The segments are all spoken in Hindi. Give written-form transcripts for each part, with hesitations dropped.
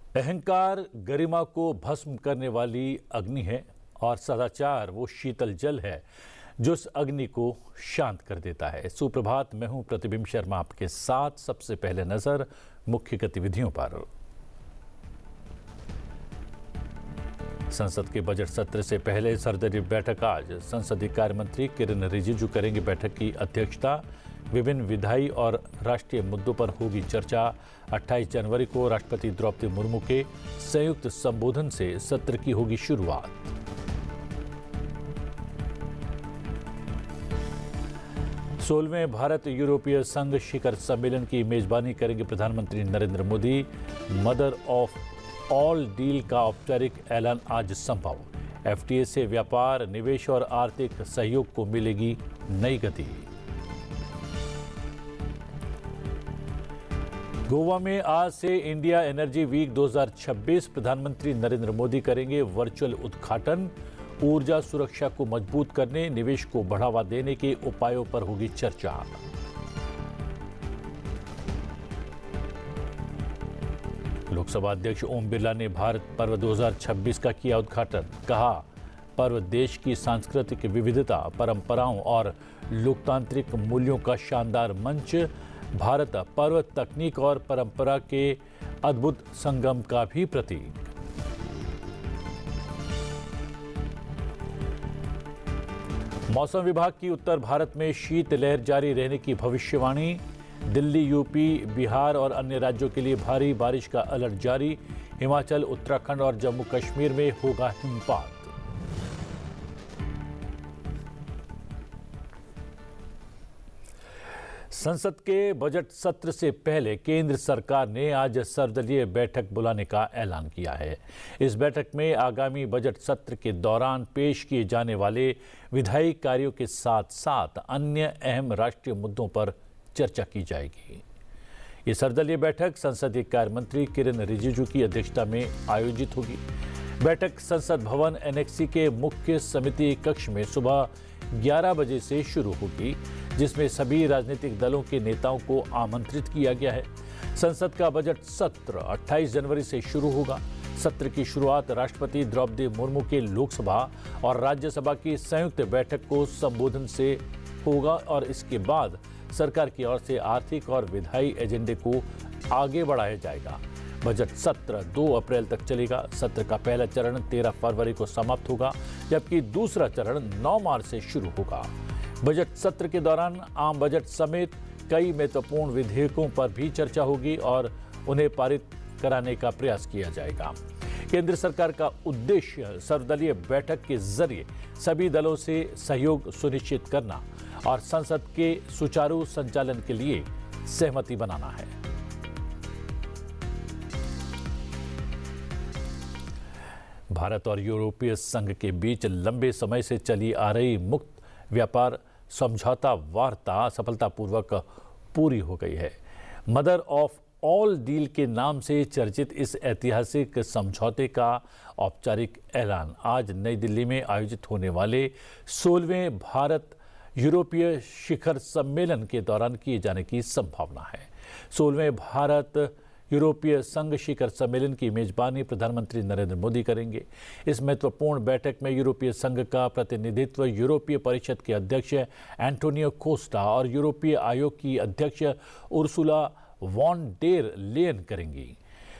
अहंकार गरिमा को भस्म करने वाली अग्नि है और सदाचार वो शीतल जल है जो उस अग्नि को शांत कर देता है। सुप्रभात, मैं हूं प्रतिबिंब शर्मा आपके साथ। सबसे पहले नजर मुख्य गतिविधियों पर। संसद के बजट सत्र से पहले सर्वदलीय बैठक आज। संसदीय कार्य मंत्री किरेन रिजिजू करेंगे बैठक की अध्यक्षता। विभिन्न विधायी और राष्ट्रीय मुद्दों पर होगी चर्चा। 28 जनवरी को राष्ट्रपति द्रौपदी मुर्मू के संयुक्त संबोधन से सत्र की होगी शुरुआत। सोलहवें भारत यूरोपीय संघ शिखर सम्मेलन की मेजबानी करेंगे प्रधानमंत्री Narendra Modi. Mother of all deal का औपचारिक ऐलान आज संभव। एफटीए से व्यापार, निवेश और आर्थिक सहयोग को मिलेगी नई गति। गोवा में आज से इंडिया एनर्जी वीक 2026 प्रधानमंत्री नरेंद्र मोदी करेंगे वर्चुअल उद्घाटन। ऊर्जा सुरक्षा को मजबूत करने, निवेश को बढ़ावा देने के उपायों पर होगी चर्चा। लोकसभा अध्यक्ष ओम बिरला ने भारत पर्व 2026 का किया उद्घाटन। कहा, पर्व देश की सांस्कृतिक विविधता, परंपराओं और लोकतांत्रिक मूल्यों का शानदार मंच। भारत पर्व तकनीक और परंपरा के अद्भुत संगम का भी प्रतीक। मौसम विभाग की उत्तर भारत में शीतलहर जारी रहने की भविष्यवाणी। दिल्ली, यूपी, बिहार और अन्य राज्यों के लिए भारी बारिश का अलर्ट जारी। हिमाचल, उत्तराखंड और जम्मू कश्मीर में होगा हिमपात। संसद के बजट सत्र से पहले केंद्र सरकार ने आज सर्वदलीय बैठक बुलाने का ऐलान किया है। इस बैठक में आगामी बजट सत्र के दौरान पेश किए जाने वाले विधायी कार्यों के साथ साथ अन्य अहम राष्ट्रीय मुद्दों पर चर्चा की जाएगी। ये सर्वदलीय बैठक संसदीय कार्य मंत्री किरेन रिजिजू की अध्यक्षता में आयोजित होगी। बैठक संसद भवन एनेक्सी के मुख्य समिति कक्ष में सुबह 11 बजे से शुरू होगी, जिसमें सभी राजनीतिक दलों के नेताओं को आमंत्रित किया गया है। संसद का बजट सत्र 28 जनवरी से शुरू होगा। सत्र की शुरुआत राष्ट्रपति द्रौपदी मुर्मू के लोकसभा और राज्यसभा की संयुक्त बैठक को संबोधन से होगा और इसके बाद सरकार की ओर से आर्थिक और विधायी एजेंडे को आगे बढ़ाया जाएगा। बजट सत्र 2 अप्रैल तक चलेगा। सत्र का पहला चरण 13 फरवरी को समाप्त होगा, जबकि दूसरा चरण 9 मार्च से शुरू होगा। बजट सत्र के दौरान आम बजट समेत कई महत्वपूर्ण विधेयकों पर भी चर्चा होगी और उन्हें पारित कराने का प्रयास किया जाएगा। केंद्र सरकार का उद्देश्य सर्वदलीय बैठक के जरिए सभी दलों से सहयोग सुनिश्चित करना और संसद के सुचारू संचालन के लिए सहमति बनाना है। भारत और यूरोपीय संघ के बीच लंबे समय से चली आ रही मुक्त व्यापार समझौता वार्ता सफलतापूर्वक पूरी हो गई है। मदर ऑफ ऑल डील के नाम से चर्चित इस ऐतिहासिक समझौते का औपचारिक ऐलान आज नई दिल्ली में आयोजित होने वाले 16वें भारत यूरोपीय शिखर सम्मेलन के दौरान किए जाने की संभावना है। 16वें भारत यूरोपीय संघ शिखर सम्मेलन की मेजबानी प्रधानमंत्री नरेंद्र मोदी करेंगे। इस महत्वपूर्ण बैठक में यूरोपीय संघ का प्रतिनिधित्व यूरोपीय परिषद के अध्यक्ष एंटोनियो कोस्टा और यूरोपीय आयोग की अध्यक्ष उर्सुला वॉन डेर लेयन करेंगी।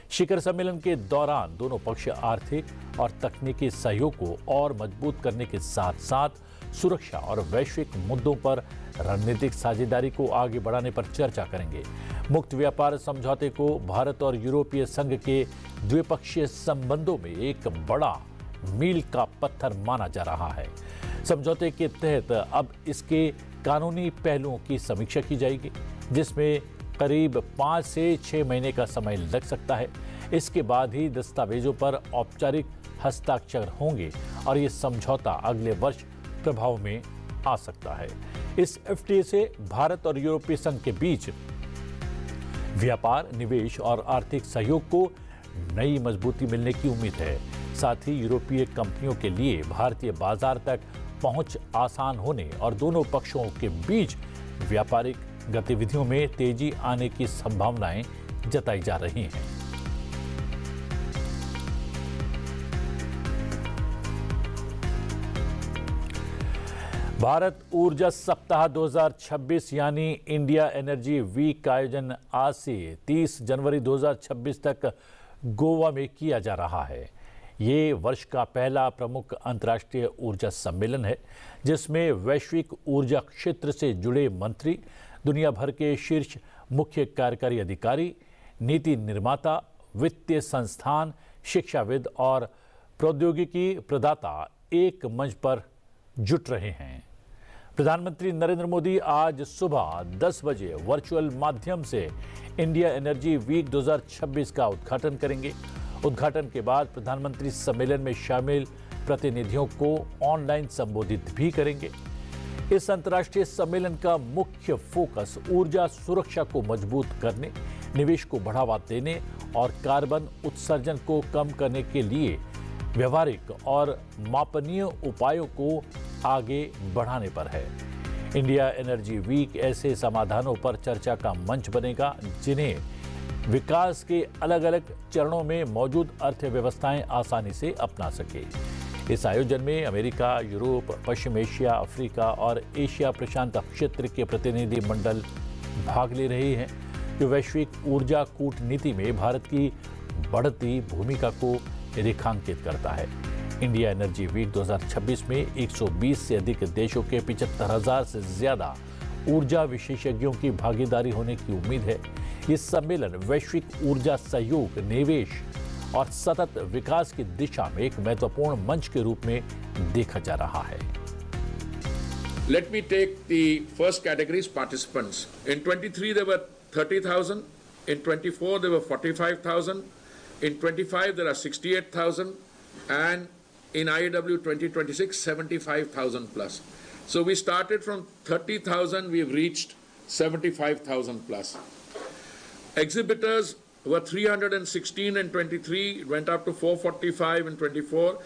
शिखर सम्मेलन के दौरान दोनों पक्ष आर्थिक और तकनीकी सहयोग को और मजबूत करने के साथ साथ सुरक्षा और वैश्विक मुद्दों पर रणनीतिक साझेदारी को आगे बढ़ाने पर चर्चा करेंगे। मुक्त व्यापार समझौते को भारत और यूरोपीय संघ के द्विपक्षीय संबंधों में एक बड़ा मील का पत्थर माना जा रहा है। समझौते के तहत अब इसके कानूनी पहलुओं की समीक्षा की जाएगी, जिसमें करीब 5 से 6 महीने का समय लग सकता है। इसके बाद ही दस्तावेजों पर औपचारिक हस्ताक्षर होंगे और ये समझौता अगले वर्ष प्रभाव में आ सकता है। इस एफटीए से भारत और यूरोपीय संघ के बीच व्यापार, निवेश और आर्थिक सहयोग को नई मजबूती मिलने की उम्मीद है। साथ ही यूरोपीय कंपनियों के लिए भारतीय बाजार तक पहुंच आसान होने और दोनों पक्षों के बीच व्यापारिक गतिविधियों में तेजी आने की संभावनाएं जताई जा रही हैं। भारत ऊर्जा सप्ताह 2026 यानी इंडिया एनर्जी वीक का आयोजन आज से 30 जनवरी 2026 तक गोवा में किया जा रहा है। ये वर्ष का पहला प्रमुख अंतर्राष्ट्रीय ऊर्जा सम्मेलन है, जिसमें वैश्विक ऊर्जा क्षेत्र से जुड़े मंत्री, दुनिया भर के शीर्ष मुख्य कार्यकारी अधिकारी, नीति निर्माता, वित्तीय संस्थान, शिक्षाविद और प्रौद्योगिकी प्रदाता एक मंच पर जुट रहे हैं। प्रधानमंत्री नरेंद्र मोदी आज सुबह 10 बजे वर्चुअल माध्यम से इंडिया एनर्जी वीक 2026 का उद्घाटन करेंगे। उद्घाटन के बाद प्रधानमंत्री सम्मेलन में शामिल प्रतिनिधियों को ऑनलाइन संबोधित भी करेंगे। इस अंतर्राष्ट्रीय सम्मेलन का मुख्य फोकस ऊर्जा सुरक्षा को मजबूत करने, निवेश को बढ़ावा देने और कार्बन उत्सर्जन को कम करने के लिए व्यवहारिक और मापनीय उपायों को आगे बढ़ाने पर है। इंडिया एनर्जी वीक ऐसे समाधानों पर चर्चा का मंच बनेगा जिन्हें विकास के अलग अलग चरणों में मौजूद अर्थव्यवस्थाएं आसानी से अपना सके। इस आयोजन में अमेरिका, यूरोप, पश्चिम एशिया, अफ्रीका और एशिया प्रशांत क्षेत्र के प्रतिनिधि मंडल भाग ले रहे हैं, जो वैश्विक ऊर्जा कूटनीति में भारत की बढ़ती भूमिका को रेखांकित करता है। इंडिया एनर्जी वीक 2026 में 120 से अधिक देशों के 75,000 से ज्यादा ऊर्जा विशेषज्ञों की भागीदारी होने की उम्मीद है। ये सम्मेलन वैश्विक ऊर्जा सहयोग, निवेश और सतत विकास की दिशा में एक महत्वपूर्ण मंच के रूप में देखा जा रहा है। Let me take the first category's participants. In 23 there were 30,000. In 24 there were 45,000. In 25 there are 68,000. And in IAW 2026, 75,000 plus. So we started from 30,000, we've reached 75,000 plus. Exhibitors were 316 in 23, it went up to 445 in 24,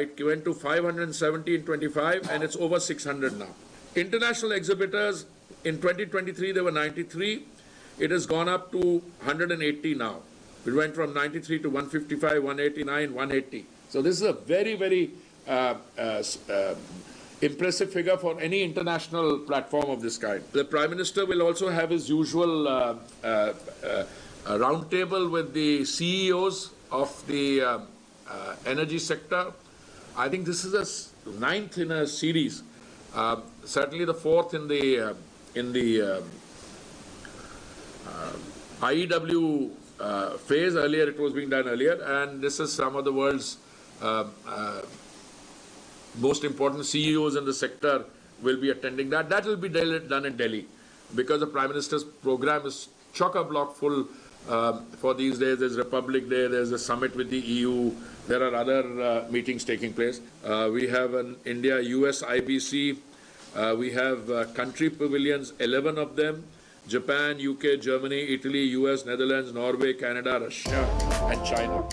it went to 570 in 25, and it's over 600 now. International exhibitors in 2023 there were 93, it has gone up to 180 now. It went from 93 to 155, 189, 180. So this is a very, very impressive figure for any international platform of this kind. The Prime Minister will also have his usual roundtable with the CEOs of the energy sector. I think this is the 9th in a series, certainly the 4th in the IEW phase. Earlier it was being done earlier, and this is some of the world's most important CEOs in the sector will be attending that. That will be done in Delhi because the Prime Minister's program is chock-a-block full for these days. There's Republic Day, there's a summit with the EU, there are other meetings taking place. We have an India-US IBC, we have country pavilions, 11 of them, Japan, UK, Germany, Italy, US, Netherlands, Norway, Canada, Russia and China.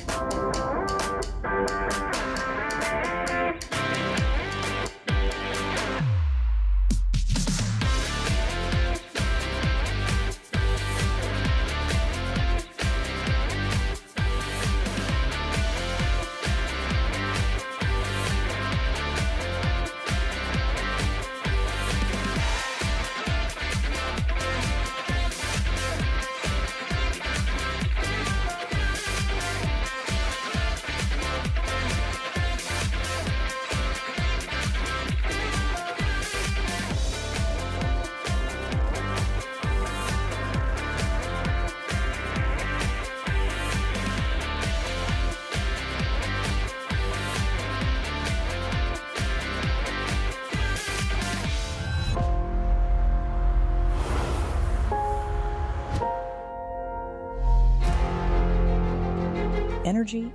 Energy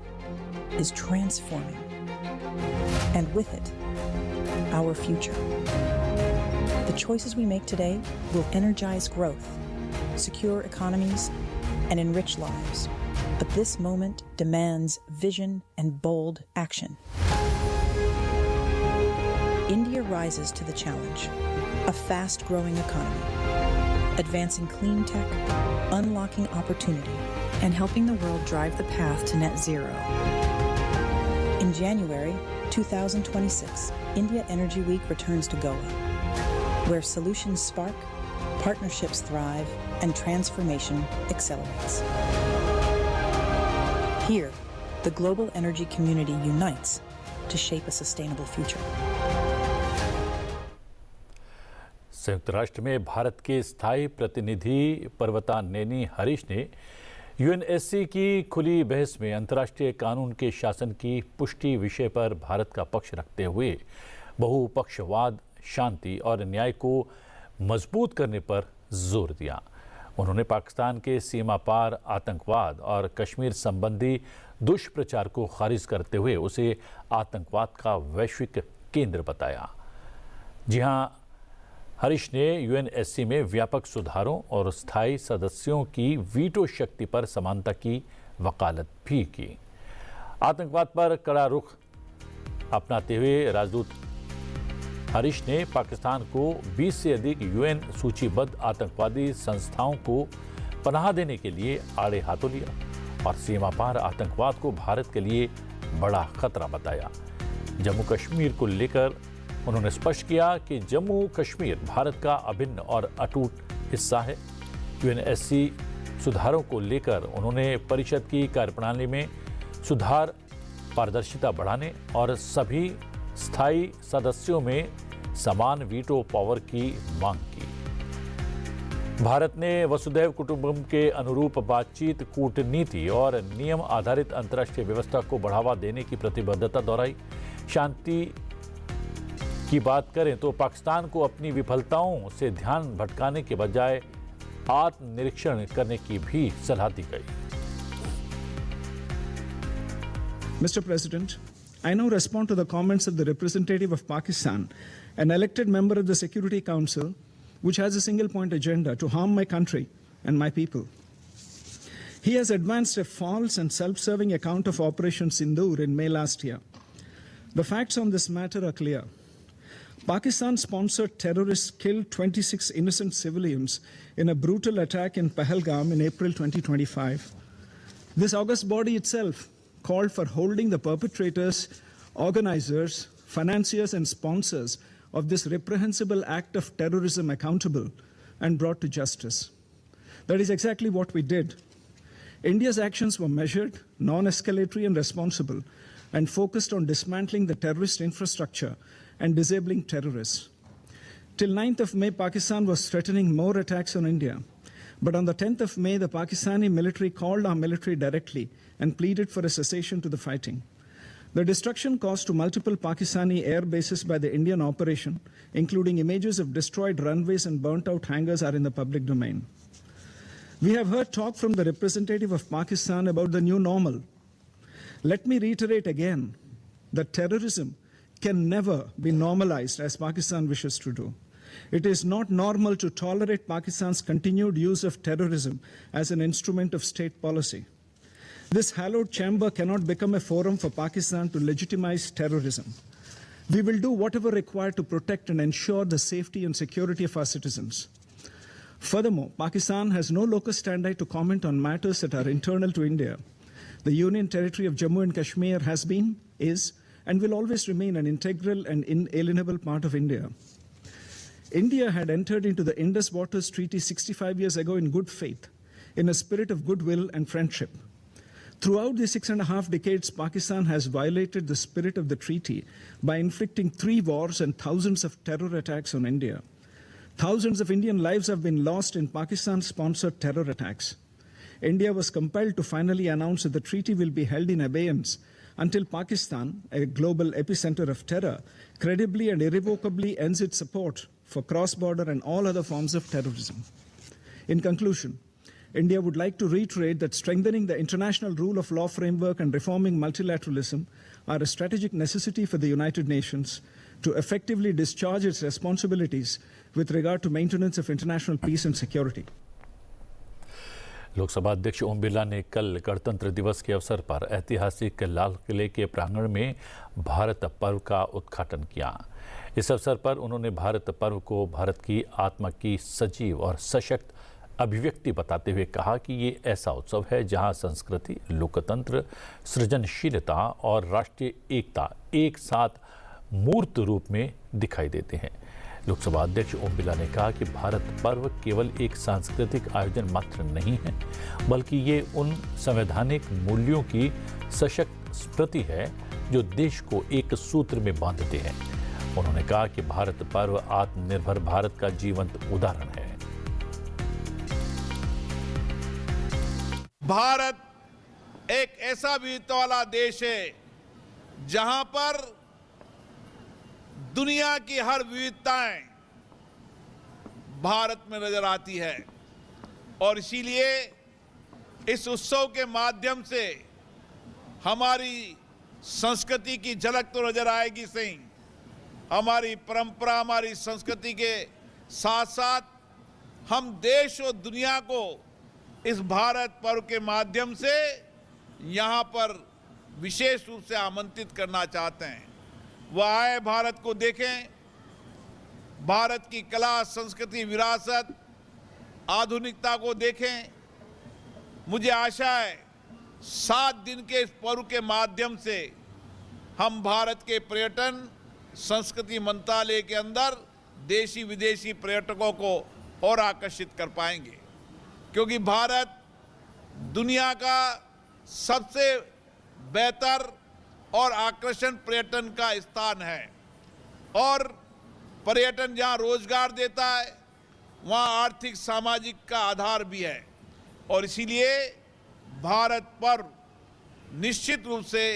is transforming, and with it, our future. The choices we make today will energize growth, secure economies, and enrich lives. But this moment demands vision and bold action. India rises to the challenge, a fast-growing economy, advancing clean tech, unlocking opportunity, and helping the world drive the path to net zero. In January, 2026, India Energy Week returns to Goa, where solutions spark, partnerships thrive, and transformation accelerates. Here, the global energy community unites to shape a sustainable future. संयुक्त राष्ट्र में भारत के स्थायी प्रतिनिधि पर्वता नेनी हरीश ने यूएनएससी की खुली बहस में अंतर्राष्ट्रीय कानून के शासन की पुष्टि विषय पर भारत का पक्ष रखते हुए बहुपक्षवाद, शांति और न्याय को मजबूत करने पर जोर दिया। उन्होंने पाकिस्तान के सीमा पार आतंकवाद और कश्मीर संबंधी दुष्प्रचार को खारिज करते हुए उसे आतंकवाद का वैश्विक केंद्र बताया। जी हां, हरीश ने यूएनएससी में व्यापक सुधारों और स्थायी सदस्यों की वीटो शक्ति पर समानता की वकालत भी की। आतंकवाद पर कड़ा रुख अपनाते हुए राजदूत हरीश ने पाकिस्तान को 20 से अधिक यूएन सूचीबद्ध आतंकवादी संस्थाओं को पनाह देने के लिए आड़े हाथों लिया और सीमा पार आतंकवाद को भारत के लिए बड़ा खतरा बताया। जम्मू कश्मीर को लेकर उन्होंने स्पष्ट किया कि जम्मू कश्मीर भारत का अभिन्न और अटूट हिस्सा है। यूएनएससी सुधारों को लेकर उन्होंने परिषद की कार्यप्रणाली में सुधार, पारदर्शिता बढ़ाने और सभी स्थायी सदस्यों में समान वीटो पावर की मांग की। भारत ने वसुधैव कुटुंबकम के अनुरूप बातचीत, कूटनीति और नियम आधारित अंतर्राष्ट्रीय व्यवस्था को बढ़ावा देने की प्रतिबद्धता दोहराई। शांति की बात करें तो पाकिस्तान को अपनी विफलताओं से ध्यान भटकाने के बजाय आत्मनिरीक्षण करने की भी सलाह दी गई। Mr. President, I now respond to the comments of the representative of Pakistan, an elected member of the Security Council, which has a single-point agenda to harm my country and my people. He has advanced a false and self-serving account of Operation Sindoor in May last year. The facts on this matter are clear. Pakistan-sponsored terrorists killed 26 innocent civilians in a brutal attack in Pahalgam in April 2025. This august body itself called for holding the perpetrators, organizers, financiers, and sponsors of this reprehensible act of terrorism accountable and brought to justice. That is exactly what we did. India's actions were measured, non-escalatory, and responsible, and focused on dismantling the terrorist infrastructure and disabling terrorists. Till 9th of May, Pakistan was threatening more attacks on India. But on the 10th of May, the Pakistani military called our military directly and pleaded for a cessation to the fighting. The destruction caused to multiple Pakistani air bases by the Indian operation, including images of destroyed runways and burnt-out hangars, are in the public domain. We have heard talk from the representative of Pakistan about the new normal. Let me reiterate again that terrorism can never be normalized as Pakistan wishes to do. It is not normal to tolerate Pakistan's continued use of terrorism as an instrument of state policy. This hallowed chamber cannot become a forum for Pakistan to legitimize terrorism. We will do whatever required to protect and ensure the safety and security of our citizens. Furthermore, Pakistan has no locus standi to comment on matters that are internal to India. The Union Territory of Jammu and Kashmir has been, is, and will always remain an integral and inalienable part of India. India had entered into the Indus Waters Treaty 65 years ago in good faith, in a spirit of goodwill and friendship. Throughout the 6.5 decades, Pakistan has violated the spirit of the treaty by inflicting 3 wars and thousands of terror attacks on India. Thousands of Indian lives have been lost in Pakistan-sponsored terror attacks. India was compelled to finally announce that the treaty will be held in abeyance until Pakistan, a global epicenter of terror, credibly and irrevocably ends its support for cross-border and all other forms of terrorism. In conclusion, India would like to reiterate that strengthening the international rule of law framework and reforming multilateralism are a strategic necessity for the United Nations to effectively discharge its responsibilities with regard to maintenance of international peace and security. Lok Sabha अध्यक्ष ओम बिरला ने कल गणतंत्र दिवस के अवसर पर ऐतिहासिक लाल किले के प्रांगण में भारत पर्व का उद्घाटन किया। इस अवसर पर उन्होंने भारत पर्व को भारत की आत्मा की सजीव और सशक्त अभिव्यक्ति बताते हुए कहा कि ये ऐसा उत्सव है जहां संस्कृति, लोकतंत्र, सृजनशीलता और राष्ट्रीय एकता एक साथ मूर्त रूप में दिखाई देते हैं। लोकसभा अध्यक्ष ओम बिरला ने कहा कि भारत पर्व केवल एक सांस्कृतिक आयोजन मात्र नहीं है, बल्कि ये उन संवैधानिक मूल्यों की सशक्त स्मृति है जो देश को एक सूत्र में बांधते हैं। उन्होंने कहा कि भारत पर्व आत्मनिर्भर भारत का जीवंत उदाहरण है। भारत एक ऐसा विविधता वाला देश है जहां पर दुनिया की हर विविधताएं भारत में नजर आती है और इसीलिए इस उत्सव के माध्यम से हमारी संस्कृति की झलक तो नजर आएगी सही, हमारी परंपरा, हमारी संस्कृति के साथ साथ हम देश और दुनिया को इस भारत पर्व के माध्यम से यहाँ पर विशेष रूप से आमंत्रित करना चाहते हैं। वह आए, भारत को देखें, भारत की कला, संस्कृति, विरासत, आधुनिकता को देखें। मुझे आशा है 7 दिन के इस पर्व के माध्यम से हम भारत के पर्यटन संस्कृति मंत्रालय के अंदर देशी विदेशी पर्यटकों को और आकर्षित कर पाएंगे, क्योंकि भारत दुनिया का सबसे बेहतर और आकर्षण पर्यटन का स्थान है और पर्यटन जहां रोजगार देता है वहां आर्थिक सामाजिक का आधार भी है और इसीलिए भारत पर्व निश्चित रूप से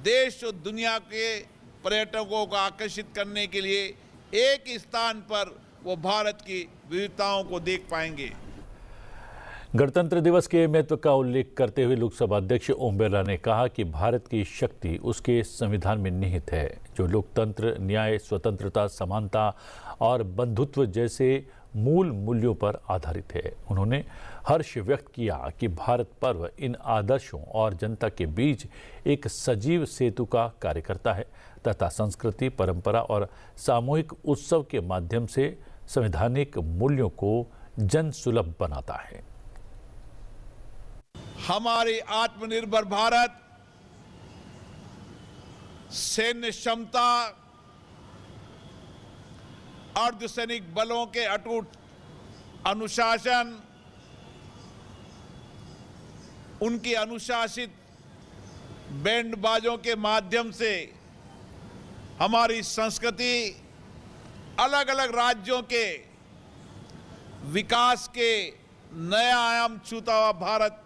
देश और दुनिया के पर्यटकों को आकर्षित करने के लिए एक स्थान पर वो भारत की विविधताओं को देख पाएंगे। गणतंत्र दिवस के महत्व का उल्लेख करते हुए लोकसभा अध्यक्ष ओम बिरला ने कहा कि भारत की शक्ति उसके संविधान में निहित है, जो लोकतंत्र, न्याय, स्वतंत्रता, समानता और बंधुत्व जैसे मूल मूल्यों पर आधारित है। उन्होंने हर्ष व्यक्त किया कि भारत पर्व इन आदर्शों और जनता के बीच एक सजीव सेतु का कार्य करता है तथा संस्कृति, परंपरा और सामूहिक उत्सव के माध्यम से संवैधानिक मूल्यों को जन सुलभ बनाता है। हमारी आत्मनिर्भर भारत, सैन्य क्षमता, अर्धसैनिक बलों के अटूट अनुशासन, उनकी अनुशासित बैंड बाजों के माध्यम से हमारी संस्कृति अलग अलग राज्यों के विकास के नया आयाम छूता हुआ भारत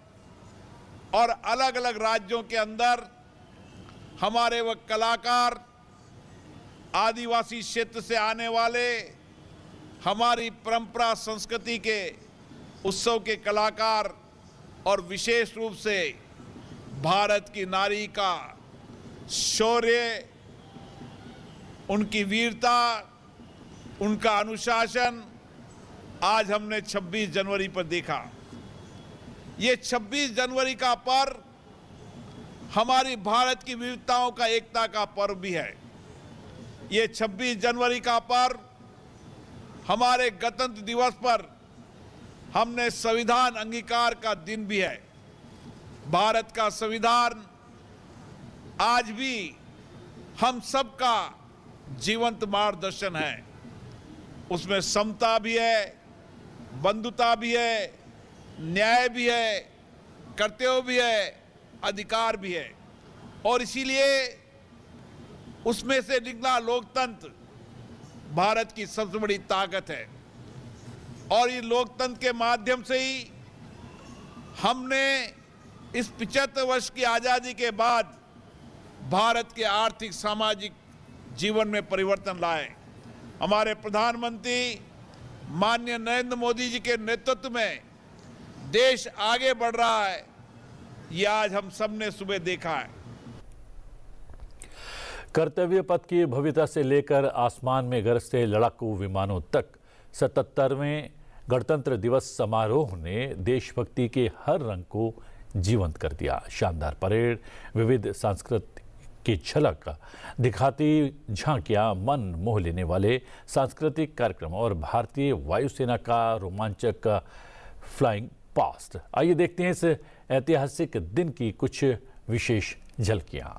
और अलग अलग राज्यों के अंदर हमारे वह कलाकार, आदिवासी क्षेत्र से आने वाले, हमारी परंपरा संस्कृति के उत्सव के कलाकार और विशेष रूप से भारत की नारी का शौर्य, उनकी वीरता, उनका अनुशासन आज हमने 26 जनवरी पर देखा। ये 26 जनवरी का पर्व हमारी भारत की विविधताओं का एकता का पर्व भी है। ये 26 जनवरी का पर्व हमारे गणतंत्र दिवस पर हमने संविधान अंगीकार का दिन भी है। भारत का संविधान आज भी हम सबका जीवंत मार्गदर्शन है। उसमें समता भी है, बंधुता भी है, न्याय भी है, कर्तव्य भी है, अधिकार भी है और इसीलिए उसमें से निकला लोकतंत्र भारत की सबसे बड़ी ताकत है और ये लोकतंत्र के माध्यम से ही हमने इस 75 वर्ष की आज़ादी के बाद भारत के आर्थिक सामाजिक जीवन में परिवर्तन लाए। हमारे प्रधानमंत्री माननीय नरेंद्र मोदी जी के नेतृत्व में देश आगे बढ़ रहा है, ये आज हम सबने सुबह देखा है। कर्तव्य पथ की भव्यता से लेकर आसमान में गरजते लड़ाकू विमानों तक 77वें गणतंत्र दिवस समारोह ने देशभक्ति के हर रंग को जीवंत कर दिया। शानदार परेड, विविध सांस्कृतिक की झलक दिखाती झांकियां, मन मोह लेने वाले सांस्कृतिक कार्यक्रम और भारतीय वायुसेना का रोमांचक फ्लाइंग पास्ट। आइए देखते हैं इस ऐतिहासिक दिन की कुछ विशेष झलकियां।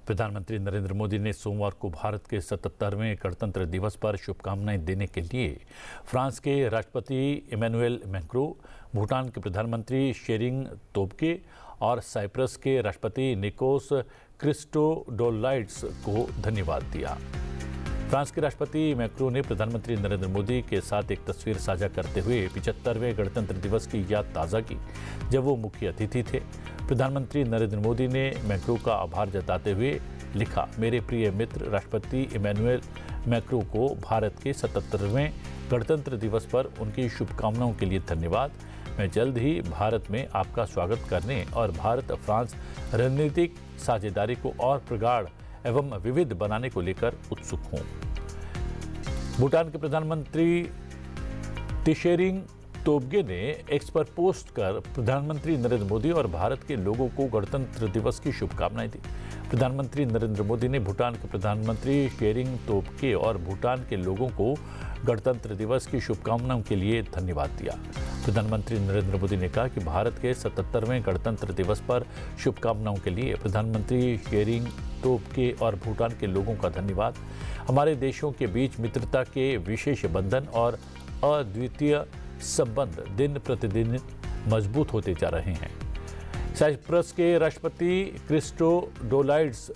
प्रधानमंत्री नरेंद्र मोदी ने सोमवार को भारत के 77वें गणतंत्र दिवस पर शुभकामनाएं देने के लिए फ्रांस के राष्ट्रपति इमैनुएल मैक्रों, भूटान के प्रधानमंत्री शेरिंग तोब्गे और साइप्रस के राष्ट्रपति निकोस क्रिस्टोडोलाइड्स को धन्यवाद दिया। फ्रांस के राष्ट्रपति मैक्रों ने प्रधानमंत्री नरेंद्र मोदी के साथ एक तस्वीर साझा करते हुए 75वें गणतंत्र दिवस की याद ताज़ा की, जब वो मुख्य अतिथि थे। प्रधानमंत्री नरेंद्र मोदी ने मैक्रों का आभार जताते हुए लिखा, मेरे प्रिय मित्र राष्ट्रपति इमैनुएल मैक्रों को भारत के 77वें गणतंत्र दिवस पर उनकी शुभकामनाओं के लिए धन्यवाद। मैं जल्द ही भारत में आपका स्वागत करने और भारत फ्रांस रणनीतिक साझेदारी को और प्रगाढ़ एवं विविध बनाने को लेकर उत्सुक हूं। भूटान के प्रधानमंत्री त्शेरिंग तोब्गे ने एक्स पर पोस्ट कर प्रधानमंत्री नरेंद्र मोदी और भारत के लोगों को गणतंत्र दिवस की शुभकामनाएं दी। प्रधानमंत्री नरेंद्र मोदी ने भूटान के प्रधानमंत्री त्शेरिंग तोब्गे और भूटान के लोगों को गणतंत्र दिवस की शुभकामनाओं के लिए धन्यवाद दिया। प्रधानमंत्री नरेंद्र मोदी ने कहा कि भारत के 77वें गणतंत्र दिवस पर शुभकामनाओं के लिए प्रधानमंत्री त्शेरिंग तोब्गे और भूटान के लोगों का धन्यवाद। हमारे देशों के बीच मित्रता के विशेष बंधन और अद्वितीय संबंध दिन प्रतिदिन मजबूत होते जा रहे हैं। साइप्रस के राष्ट्रपति क्रिस्टोडोलाइड्स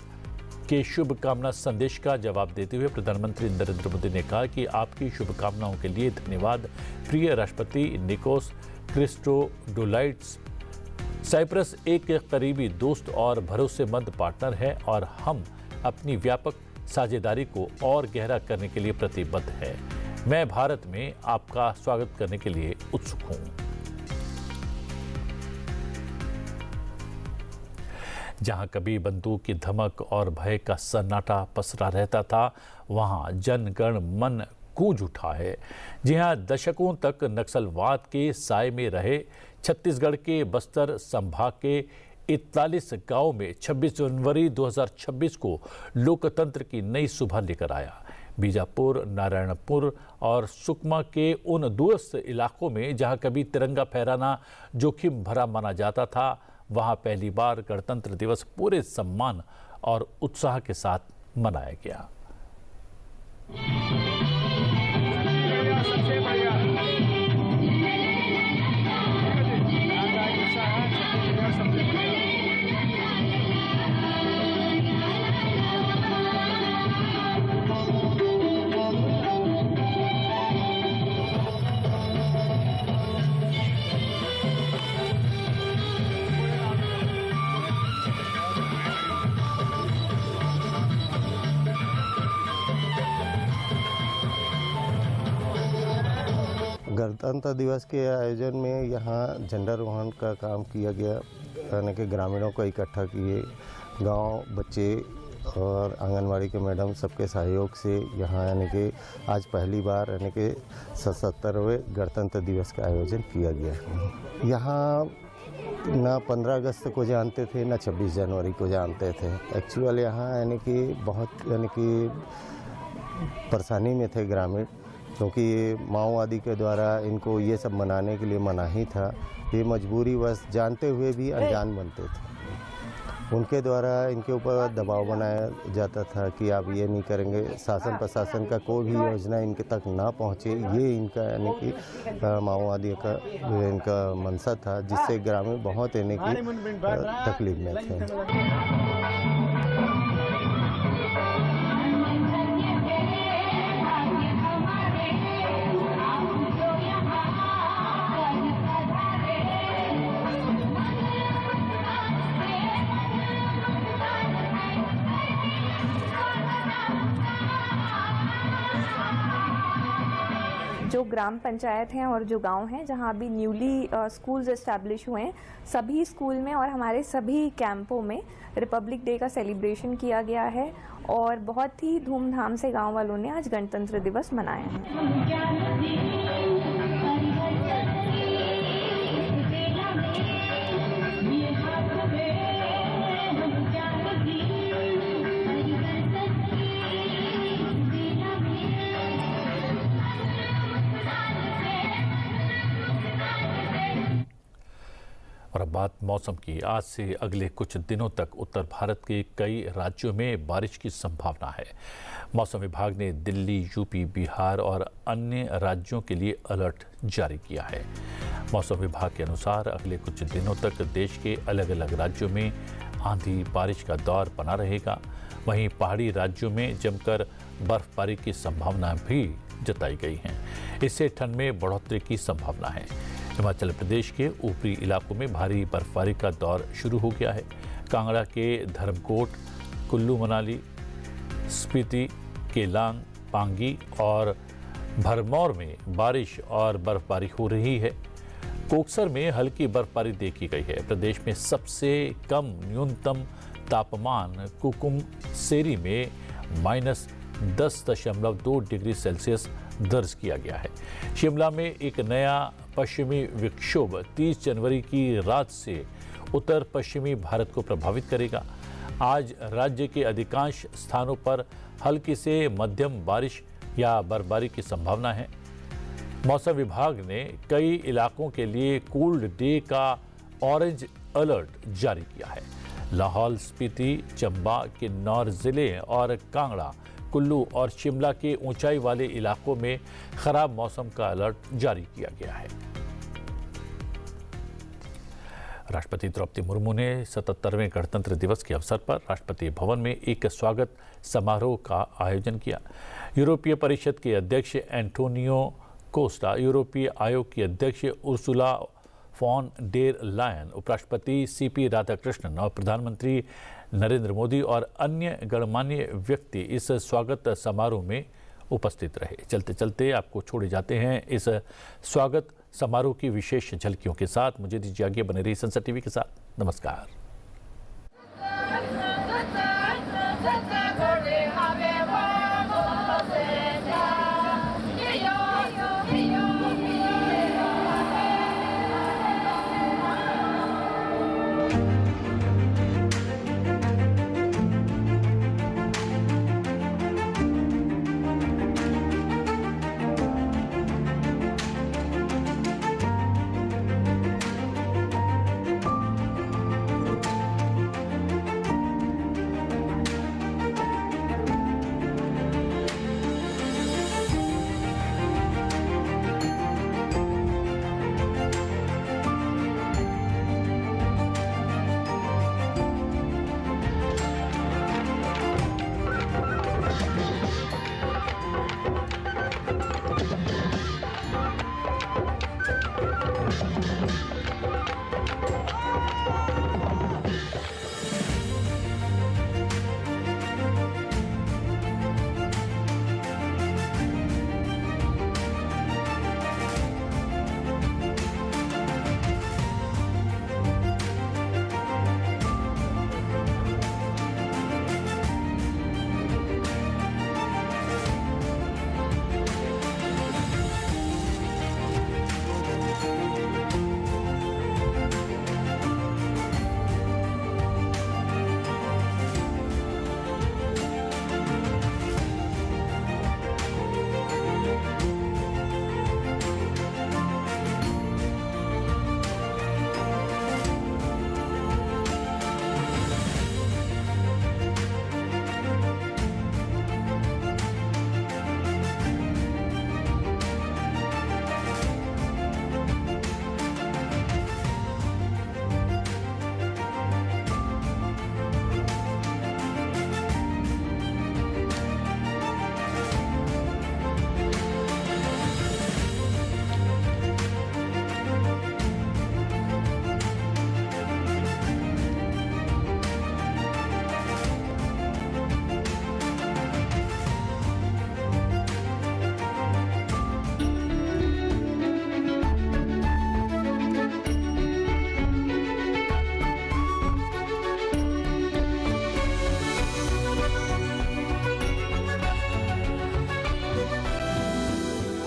के शुभकामना संदेश का जवाब देते हुए प्रधानमंत्री नरेंद्र मोदी ने कहा कि आपकी शुभकामनाओं के लिए धन्यवाद प्रिय राष्ट्रपति निकोस क्रिस्टोडोलाइड्स। साइप्रस एक करीबी दोस्त और भरोसेमंद पार्टनर है और हम अपनी व्यापक साझेदारी को और गहरा करने के लिए प्रतिबद्ध हैं। मैं भारत में आपका स्वागत करने के लिए उत्सुक हूं। जहां कभी बंदूक की धमक और भय का सन्नाटा पसरा रहता था, वहां जन गण मन गूंज उठा है। जी हां, दशकों तक नक्सलवाद के साए में रहे छत्तीसगढ़ के बस्तर संभाग के 41 गांव में 26 जनवरी 2026 को लोकतंत्र की नई सुबह लेकर आया। बीजापुर, नारायणपुर और सुकमा के उन दूरस्थ इलाकों में जहां कभी तिरंगा फहराना जोखिम भरा माना जाता था, वहां पहली बार गणतंत्र दिवस पूरे सम्मान और उत्साह के साथ मनाया गया। गणतंत्र दिवस के आयोजन में यहाँ झंडारोहण का काम किया गया, यानी कि ग्रामीणों को इकट्ठा किए, गांव, बच्चे और आंगनवाड़ी के मैडम सबके सहयोग से यहाँ यानी कि आज पहली बार यानी कि 77वें गणतंत्र दिवस का आयोजन किया गया। यहाँ ना 15 अगस्त को जानते थे, ना 26 जनवरी को जानते थे। एक्चुअल यहाँ यानी कि बहुत यानी कि परेशानी में थे ग्रामीण, क्योंकि माओवादी के द्वारा इनको ये सब मनाने के लिए मनाही था। ये मजबूरी बस जानते हुए भी अनजान बनते थे। उनके द्वारा इनके ऊपर दबाव बनाया जाता था कि आप ये नहीं करेंगे। शासन प्रशासन का कोई भी योजना इनके तक ना पहुँचे, ये इनका यानी कि माओवादियों का इनका मंशा था, जिससे ग्रामीण बहुत यानी कि तकलीफ में थे। जो ग्राम पंचायत हैं और जो गांव हैं जहां अभी न्यूली स्कूल्स एस्टैब्लिश हुए हैं, सभी स्कूल में और हमारे सभी कैंपों में रिपब्लिक डे का सेलिब्रेशन किया गया है और बहुत ही धूमधाम से गांव वालों ने आज गणतंत्र दिवस मनाया है। और अब बात मौसम की। आज से अगले कुछ दिनों तक उत्तर भारत के कई राज्यों में बारिश की संभावना है। मौसम विभाग ने दिल्ली, यूपी, बिहार और अन्य राज्यों के लिए अलर्ट जारी किया है। मौसम विभाग के अनुसार अगले कुछ दिनों तक देश के अलग अलग राज्यों में आंधी बारिश का दौर बना रहेगा। वहीं पहाड़ी राज्यों में जमकर बर्फबारी की संभावना भी जताई गई है। इससे ठंड में बढ़ोतरी की संभावना है। हिमाचल प्रदेश के ऊपरी इलाकों में भारी बर्फबारी का दौर शुरू हो गया है। कांगड़ा के धर्मकोट, कुल्लू मनाली, स्पीति, केलांग, पांगी और भरमौर में बारिश और बर्फबारी हो रही है। कोकसर में हल्की बर्फबारी देखी गई है। प्रदेश में सबसे कम न्यूनतम तापमान कुकुमसेरी में -10.2 डिग्री सेल्सियस दर्ज किया गया है। शिमला में एक नया पश्चिमी विक्षोभ 30 जनवरी की रात से उत्तर पश्चिमी भारत को प्रभावित करेगा। आज राज्य के अधिकांश स्थानों पर हल्की से मध्यम बारिश या बर्फबारी की संभावना है। मौसम विभाग ने कई इलाकों के लिए कोल्ड डे का ऑरेंज अलर्ट जारी किया है। लाहौल स्पीति, चंबा, किन्नौर जिले और कांगड़ा, कुल्लू और शिमला के ऊंचाई वाले इलाकों में खराब मौसम का अलर्ट जारी किया गया है। राष्ट्रपति द्रौपदी मुर्मू ने 77वें गणतंत्र दिवस के अवसर पर राष्ट्रपति भवन में एक स्वागत समारोह का आयोजन किया। यूरोपीय परिषद के अध्यक्ष एंटोनियो कोस्टा, यूरोपीय आयोग की अध्यक्ष उर्सुला फॉन डेर लायन, उपराष्ट्रपति सीपी राधाकृष्णन और प्रधानमंत्री नरेंद्र मोदी और अन्य गणमान्य व्यक्ति इस स्वागत समारोह में उपस्थित रहे। चलते चलते आपको छोड़े जाते हैं इस स्वागत समारोह की विशेष झलकियों के साथ। मुझे दीजिए आगे, बने रही संसद टीवी के साथ। नमस्कार।